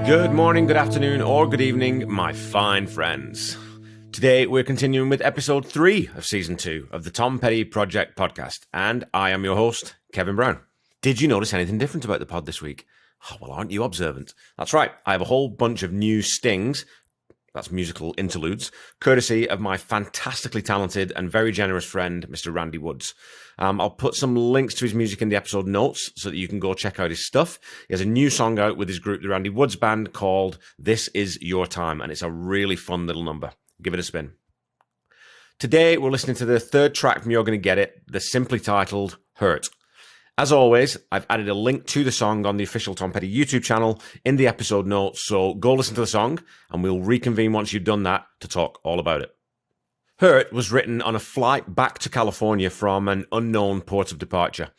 Good morning, good afternoon, or good evening, my fine friends. Today we're continuing with episode 3 of season 2 of the Tom Petty Project podcast, and I am your host, Kevin Brown. Did you notice anything different about the pod this week? Oh, well, aren't you observant? That's right, I have a whole bunch of new stings, that's musical interludes, courtesy of my fantastically talented and very generous friend, Mr. Randy Woods. I'll put some links to his music in the episode notes so that you can go check out his stuff. He has a new song out with his group, the Randy Woods Band, called This Is Your Time, and it's a really fun little number. Give it a spin. Today, we're listening to the third track from You're Gonna Get It, the simply titled Hurt. As always, I've added a link to the song on the official Tom Petty YouTube channel in the episode notes, so go listen to the song, and we'll reconvene once you've done that to talk all about it. Hurt was written on a flight back to California from an unknown port of departure.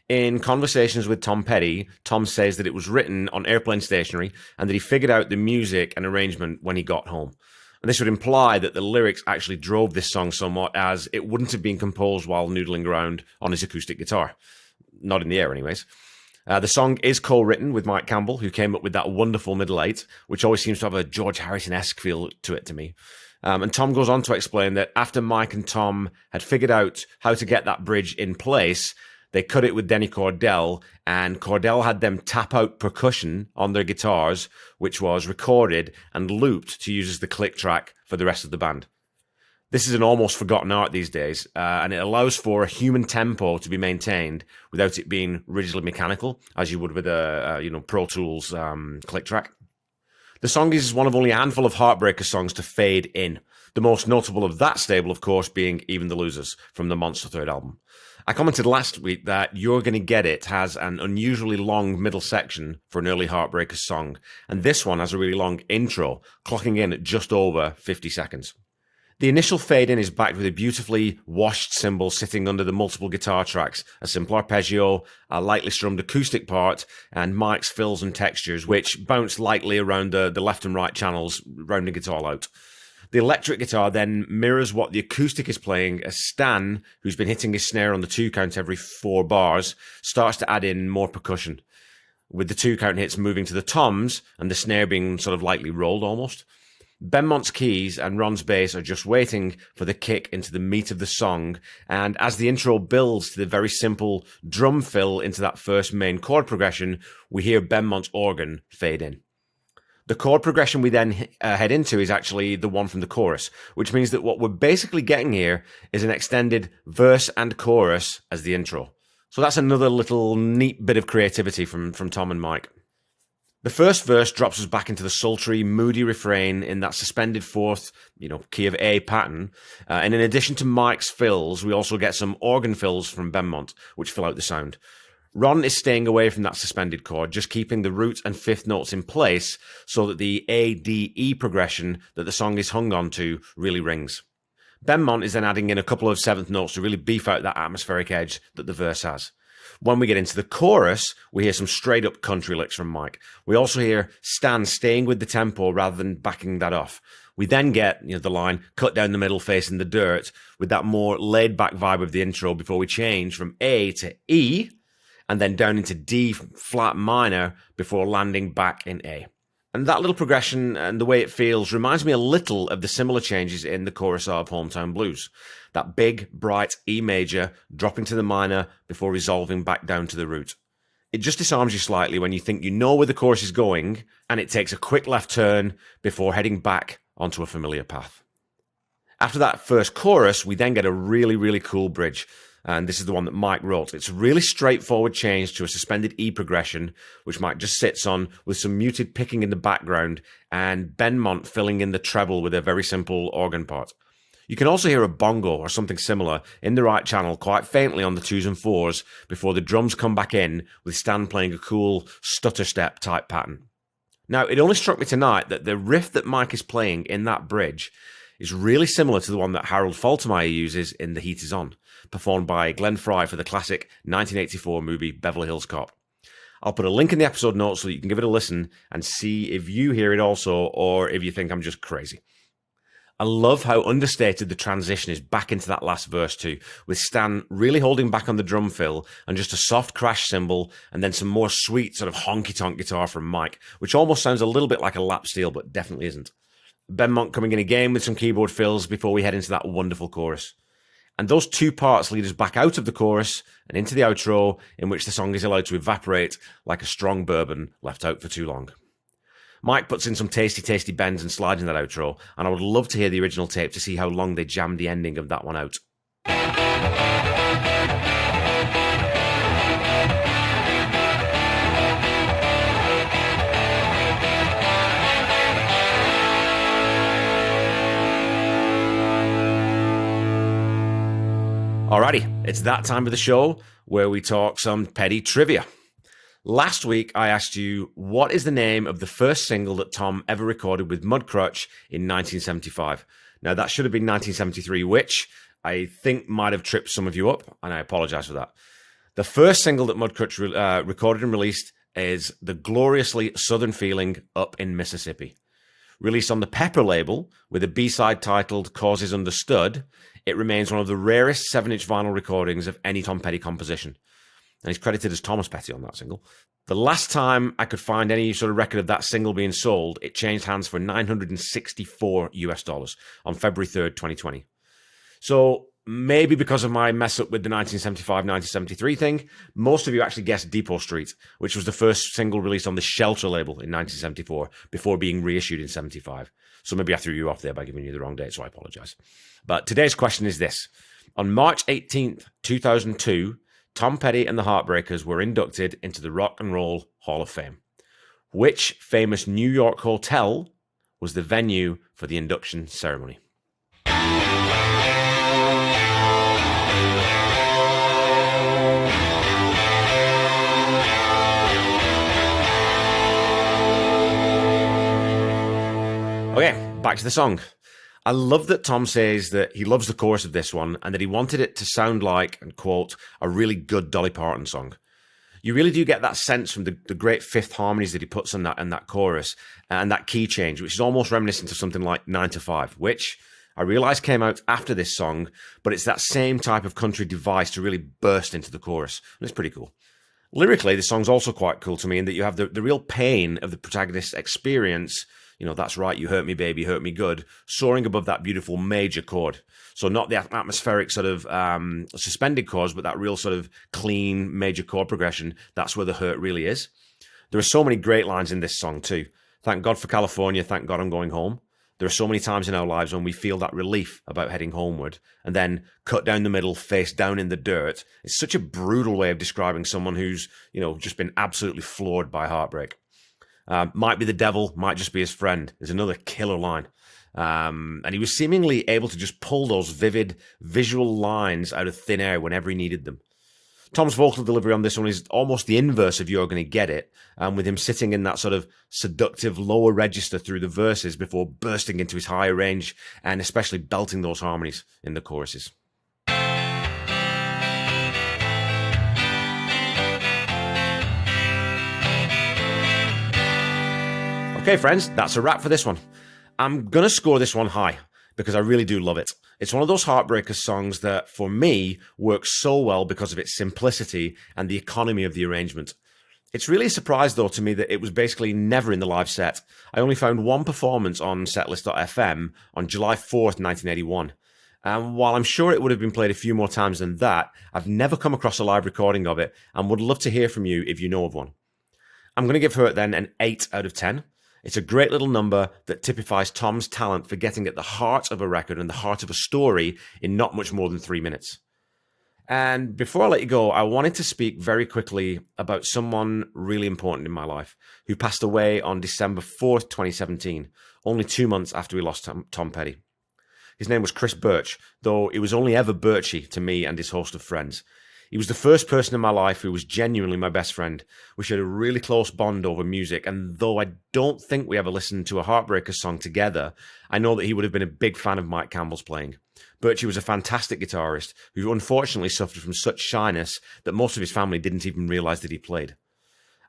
In conversations with Tom Petty, Tom says that it was written on airplane stationery and that he figured out the music and arrangement when he got home. And this would imply that the lyrics actually drove this song somewhat, as it wouldn't have been composed while noodling around on his acoustic guitar. Not in the air, anyways. The song is co-written with Mike Campbell, who came up with that wonderful middle eight, which always seems to have a George Harrison-esque feel to it to me. And Tom goes on to explain that after Mike and Tom had figured out how to get that bridge in place, they cut it with Denny Cordell, and Cordell had them tap out percussion on their guitars, which was recorded and looped to use as the click track for the rest of the band. This is an almost forgotten art these days, and it allows for a human tempo to be maintained without it being rigidly mechanical, as you would with a Pro Tools click track. The song is one of only a handful of Heartbreaker songs to fade in. The most notable of that stable, of course, being Even the Losers from the Monster third album. I commented last week that You're Gonna Get It has an unusually long middle section for an early Heartbreaker song, and this one has a really long intro, clocking in at just over 50 seconds. The initial fade-in is backed with a beautifully washed cymbal sitting under the multiple guitar tracks, a simple arpeggio, a lightly strummed acoustic part, and Mike's fills and textures, which bounce lightly around the left and right channels, rounding it all out. The electric guitar then mirrors what the acoustic is playing, as Stan, who's been hitting his snare on the 2-count every 4 bars, starts to add in more percussion, with the 2-count hits moving to the toms and the snare being sort of lightly rolled almost. Benmont's keys and Ron's bass are just waiting for the kick into the meat of the song, and as the intro builds to the very simple drum fill into that first main chord progression, we hear Benmont's organ fade in. The chord progression we then head into is actually the one from the chorus, which means that what we're basically getting here is an extended verse and chorus as the intro. So that's another little neat bit of creativity from Tom and Mike. The first verse drops us back into the sultry, moody refrain in that suspended fourth, key of A pattern. And in addition to Mike's fills, we also get some organ fills from Benmont, which fill out the sound. Ron is staying away from that suspended chord, just keeping the root and fifth notes in place so that the A-D-E progression that the song is hung on to really rings. Benmont is then adding in a couple of seventh notes to really beef out that atmospheric edge that the verse has. When we get into the chorus, we hear some straight-up country licks from Mike. We also hear Stan staying with the tempo rather than backing that off. We then get the line, cut down the middle facing the dirt, with that more laid-back vibe of the intro before we change from A to E, and then down into D flat minor before landing back in A. And that little progression and the way it feels reminds me a little of the similar changes in the chorus of Hometown Blues. That big, bright E major dropping to the minor before resolving back down to the root. It just disarms you slightly when you think you know where the chorus is going, and it takes a quick left turn before heading back onto a familiar path. After that first chorus, we then get a really, really cool bridge. And this is the one that Mike wrote. It's a really straightforward change to a suspended E progression, which Mike just sits on with some muted picking in the background and Benmont filling in the treble with a very simple organ part. You can also hear a bongo or something similar in the right channel quite faintly on the 2s and 4s before the drums come back in with Stan playing a cool stutter step type pattern. Now, it only struck me tonight that the riff that Mike is playing in that bridge is really similar to the one that Harold Faltermeyer uses in The Heat Is On, performed by Glenn Frey for the classic 1984 movie Beverly Hills Cop. I'll put a link in the episode notes so that you can give it a listen and see if you hear it also, or if you think I'm just crazy. I love how understated the transition is back into that last verse too, with Stan really holding back on the drum fill and just a soft crash cymbal and then some more sweet sort of honky-tonk guitar from Mike, which almost sounds a little bit like a lap steel, but definitely isn't. Ben Monk coming in again with some keyboard fills before we head into that wonderful chorus. And those two parts lead us back out of the chorus and into the outro, in which the song is allowed to evaporate like a strong bourbon left out for too long. Mike puts in some tasty bends and slides in that outro, and I would love to hear the original tape to see how long they jammed the ending of that one out. Alrighty, it's that time of the show where we talk some petty trivia. Last week, I asked you, what is the name of the first single that Tom ever recorded with Mudcrutch in 1975? Now, that should have been 1973, which I think might have tripped some of you up, and I apologize for that. The first single that Mudcrutch recorded and released is The Gloriously Southern Feeling Up in Mississippi. Released on the Pepper label with a B-side titled Causes Understood, it remains one of the rarest 7-inch vinyl recordings of any Tom Petty composition. And he's credited as Thomas Petty on that single. The last time I could find any sort of record of that single being sold, it changed hands for $964 US on February 3rd, 2020. So maybe because of my mess up with the 1975-1973 thing, most of you actually guessed Depot Street, which was the first single released on the Shelter label in 1974 before being reissued in 75. So maybe I threw you off there by giving you the wrong date, so I apologize. But today's question is this. On March 18th, 2002, Tom Petty and the Heartbreakers were inducted into the Rock and Roll Hall of Fame. Which famous New York hotel was the venue for the induction ceremony? Okay, back to the song. I love that Tom says that he loves the chorus of this one and that he wanted it to sound like, and quote, a really good Dolly Parton song. You really do get that sense from the great fifth harmonies that he puts in that chorus and that key change, which is almost reminiscent of something like 9 to 5, which I realize came out after this song, but it's that same type of country device to really burst into the chorus. And it's pretty cool. Lyrically, the song's also quite cool to me in that you have the real pain of the protagonist's experience. You know, that's right, you hurt me, baby, hurt me good, soaring above that beautiful major chord. So not the atmospheric sort of suspended chords, but that real sort of clean major chord progression. That's where the hurt really is. There are so many great lines in this song too. Thank God for California, thank God I'm going home. There are so many times in our lives when we feel that relief about heading homeward and then cut down the middle, face down in the dirt. It's such a brutal way of describing someone who's, you know, just been absolutely floored by heartbreak. Might be the devil, might just be his friend is another killer line. And he was seemingly able to just pull those vivid visual lines out of thin air whenever he needed them. Tom's vocal delivery on this one is almost the inverse of You're Gonna Get It, with him sitting in that sort of seductive lower register through the verses before bursting into his higher range and especially belting those harmonies in the choruses. Okay, friends, that's a wrap for this one. I'm going to score this one high because I really do love it. It's one of those Heartbreaker songs that, for me, works so well because of its simplicity and the economy of the arrangement. It's really a surprise, though, to me that it was basically never in the live set. I only found one performance on setlist.fm on July 4th, 1981. And while I'm sure it would have been played a few more times than that, I've never come across a live recording of it and would love to hear from you if you know of one. I'm going to give her, then, an 8 out of 10. It's a great little number that typifies Tom's talent for getting at the heart of a record and the heart of a story in not much more than 3 minutes. And before I let you go, I wanted to speak very quickly about someone really important in my life who passed away on December 4th, 2017, only 2 months after we lost Tom Petty. His name was Chris Birch, though it was only ever Birchie to me and his host of friends. He was the first person in my life who was genuinely my best friend. We shared a really close bond over music, and though I don't think we ever listened to a Heartbreaker song together, I know that he would have been a big fan of Mike Campbell's playing. Birchie was a fantastic guitarist who unfortunately suffered from such shyness that most of his family didn't even realize that he played.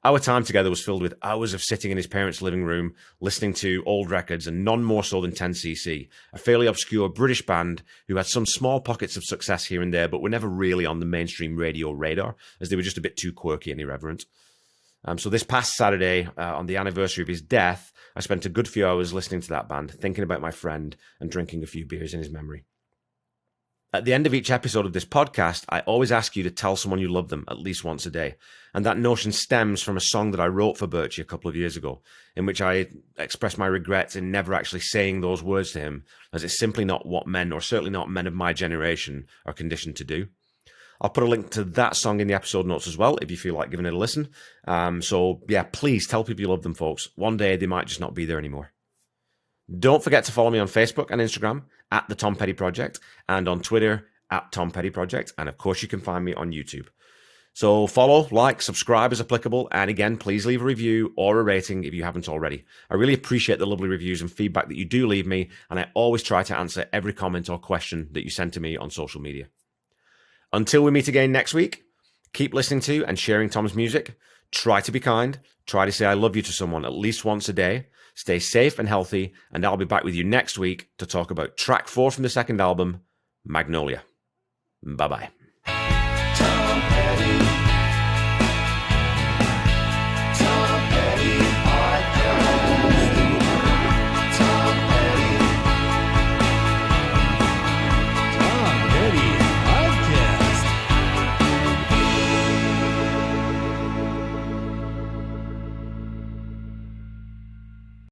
Our time together was filled with hours of sitting in his parents' living room, listening to old records and none more so than 10cc, a fairly obscure British band who had some small pockets of success here and there, but were never really on the mainstream radio radar, as they were just a bit too quirky and irreverent. So this past Saturday, on the anniversary of his death, I spent a good few hours listening to that band, thinking about my friend and drinking a few beers in his memory. At the end of each episode of this podcast, I always ask you to tell someone you love them at least once a day. And that notion stems from a song that I wrote for Birchie a couple of years ago, in which I expressed my regrets in never actually saying those words to him, as it's simply not what men, or certainly not men of my generation, are conditioned to do. I'll put a link to that song in the episode notes as well, if you feel like giving it a listen. So yeah, please tell people you love them, folks. One day they might just not be there anymore. Don't forget to follow me on Facebook and Instagram at The Tom Petty Project, and on Twitter at Tom Petty Project. And of course, you can find me on YouTube. So follow, like, subscribe as applicable. And again, please leave a review or a rating if you haven't already. I really appreciate the lovely reviews and feedback that you do leave me. And I always try to answer every comment or question that you send to me on social media. Until we meet again next week, keep listening to and sharing Tom's music. Try to be kind. Try to say I love you to someone at least once a day. Stay safe and healthy, and I'll be back with you next week to talk about track 4 from the second album, Magnolia. Bye-bye.